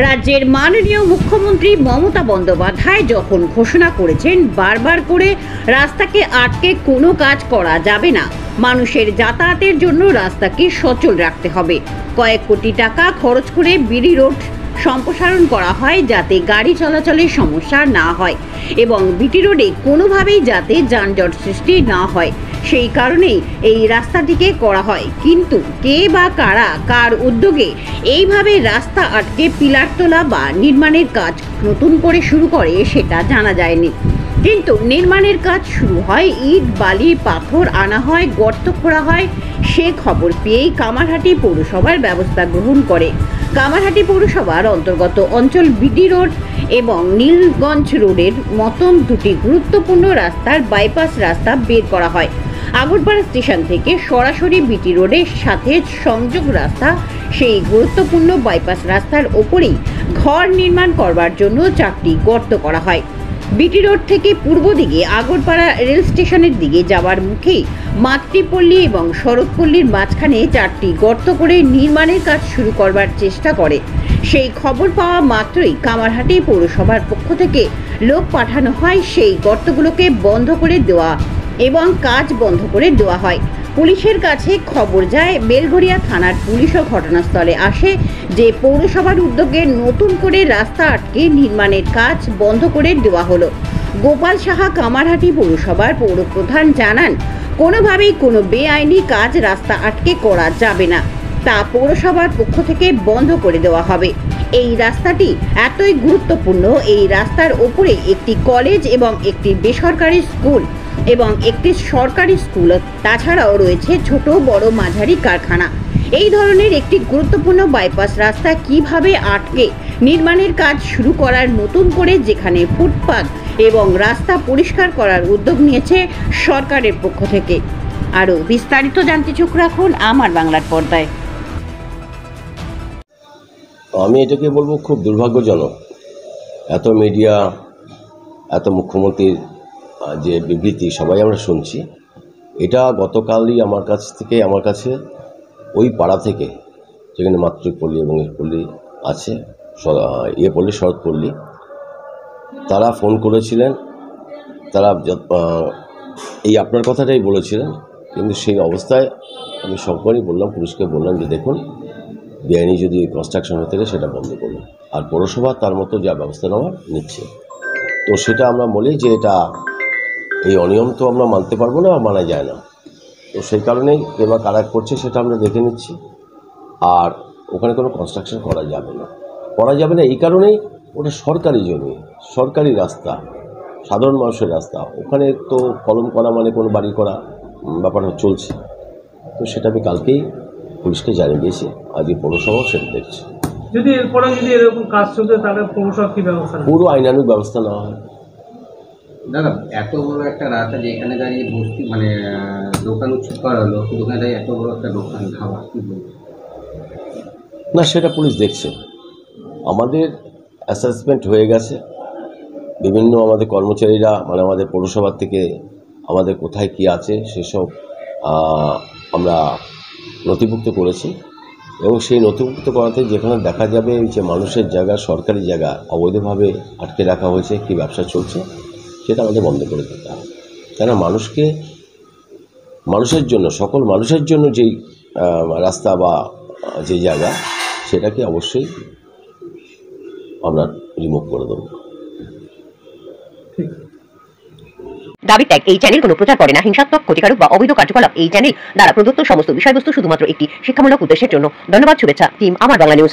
রাজ্যের মাননীয় মুখ্যমন্ত্রী মমতা বন্দ্যোপাধ্যায় যখন ঘোষণা করেছেন বারবার করে রাস্তাকে আটকে কোনো কাজ করা যাবে না, মানুষের যাতায়াতের জন্য রাস্তাকে সচল রাখতে হবে। কয়েক কোটি টাকা খরচ করে বিডি রোড সম্প্রসারণ করা হয় যাতে গাড়ি চলাচলের সমস্যা না হয় এবং বিটি রোডে কোনোভাবেই যাতে যানজট সৃষ্টি না হয়, সেই কারণেই এই রাস্তাটিকে করা হয়। কিন্তু কে বা কার উদ্যোগে এইভাবে রাস্তা আটকে পিলার তোলা বা নির্মাণের কাজ নতুন করে শুরু করে সেটা জানা যায়নি। কিন্তু নির্মাণের কাজ শুরু হয়, ইট বালি পাথর আনা হয়, গর্ত খোঁড়া হয়, সে খবর পেয়েই কামারহাটি পৌরসভার ব্যবস্থা গ্রহণ করে। কামারহাটি পৌরসভার অন্তর্গত অঞ্চল বিডি রোড এবং নীলগঞ্জ রোডের মতন দুটি গুরুত্বপূর্ণ রাস্তার বাইপাস রাস্তা বের করা হয়। আগরপাড়া স্টেশন থেকে সরাসরি বিটি রোডের সাথে সংযোগ রাস্তা, সেই গুরুত্বপূর্ণ বাইপাস রাস্তার ওপরেই ঘর নির্মাণ করবার জন্য 4টি গর্ত করা হয়। বিটি রোড থেকে পূর্ব দিকে আগরপাড়া রেল স্টেশনের দিকে যাওয়ার মুখেই মাতৃপল্লী এবং শরৎপল্লীর মাঝখানে 4টি গর্ত করে নির্মাণের কাজ শুরু করবার চেষ্টা করে। সেই খবর পাওয়া মাত্রই কামারহাটি পৌরসভার পক্ষ থেকে লোক পাঠানো হয়, সেই গর্তগুলোকে বন্ধ করে দেওয়া এবং কাজ বন্ধ করে দেওয়া হয়। পুলিশের কাছে খবর যায়, বেলঘরিয়া থানার পুলিশও ঘটনাস্থলে আসে যে পৌরসভার উদ্যোগে নতুন করে রাস্তা আটকে নির্মাণের কাজ বন্ধ করে দেওয়া হলো। গোপাল সাহা কামারহাটি পৌরসভার পৌরপ্রধান জানান, কোনোভাবেই কোনো বেআইনি কাজ রাস্তা আটকে করা যাবে না, তা পৌরসভার পক্ষ থেকে বন্ধ করে দেওয়া হবে। এই রাস্তাটি এতই গুরুত্বপূর্ণ, এই রাস্তার ওপরে একটি কলেজ এবং একটি বেসরকারি স্কুল এবং একটি সরকারি স্কুল, তাছাড়াও রয়েছে ছোট বড় মাঝারি কারখানা। এই ধরনের একটি গুরুত্বপূর্ণ বাইপাস রাস্তা কিভাবে আটকে নির্মাণের কাজ শুরু করার নতুন করে, যেখানে ফুটপাত এবং রাস্তা পরিষ্কার করার উদ্যোগ নিয়েছে সরকারের পক্ষ থেকে। আরও বিস্তারিত জানতে চোখ রাখুন আমার বাংলার পর্দায়। আমি এটাকে বলবো খুব দুর্ভাগ্যজনক, এত মিডিয়া, এত মুখ্যমন্ত্রীর যে বিবৃতি সবাই আমরা শুনছি, এটা গতকালই আমার কাছে ওই পাড়া থেকে, যেখানে মাতৃপল্লী এবং পল্লী আছে, পল্লী শরৎপল্লী, তারা ফোন করেছিলেন। তারা এই আপনার কথাটাই বলেছিলেন, কিন্তু সেই অবস্থায় আমি সবসময় বললাম, পুলিশকে বললাম যে দেখুন, বেআইনি যদি কনস্ট্রাকশন হয়ে থাকে সেটা বন্ধ করুন, আর পৌরসভা তার মতো যা ব্যবস্থা নেওয়া নিচ্ছে। তো সেটা আমরা বলি যে এটা এই অনিয়ম তো আমরা মানতে পারবো না, মানা যায় না। তো সেই কারণেই এবার কারা করছে সেটা আমরা দেখে নিচ্ছি। আর ওখানে কোনো কনস্ট্রাকশন করা যাবে না এই কারণেই, ওটা সরকারি জমি, সরকারি রাস্তা, সাধারণ মানুষের রাস্তা, ওখানে তো কলম করা মানে কোনো বাড়ি করা ব্যাপারটা চলছে। তো সেটা আমি কালকেই পুলিশকে জানিয়ে দিয়েছি, আজকে পৌরসভাও সেটা দেখছে। যদি এরপরে এরকম কাজ চলছে তাহলে পৌরসভা কী ব্যবস্থা? পুরো আইনানুগ ব্যবস্থা নেওয়া হয়। দাদা, এত বড় একটা রাস্তা যেখানে দাঁড়িয়ে বসতি দোকান উচ্ছেদ করা হলো, দোকানে দাঁড়িয়ে এত বড় একটা দোকান খাওয়া, কী বলবো না, সেটা পুলিশ দেখছে। আমাদের অ্যাসেসমেন্ট হয়ে গেছে, বিভিন্ন আমাদের কর্মচারীরা আমাদের পৌরসভার থেকে আমাদের কোথায় কি আছে সেসব আমরা নথিভুক্ত করেছি, এবং সেই নথিভুক্ত করাতে যেখানে দেখা যাবে যে মানুষের জায়গা, সরকারি জায়গা অবৈধভাবে আটকে রাখা হয়েছে, কি ব্যবসা চলছে, সেটা আমাদের বন্ধ করে দিতে হবে। কেন মানুষের জন্য, সকল মানুষের জন্য যেই রাস্তা বা যে জায়গা, সেটাকে অবশ্যই আমরা রিমুভ করে দেবো। দাবি ত্যাগ এই চ্যানেল কোনো প্রচার করে না, হিংসাত্মক, ক্ষতিকারক বা অবৈধ কার্যকলাপ এই চ্যানেল দ্বারা প্রদত্ত সমস্ত বিষয়বস্তু শুধুমাত্র একটি শিক্ষামূলক উদ্দেশ্যের জন্য। ধন্যবাদ, শুভেচ্ছা, টিম আমার বাংলা নিউজ।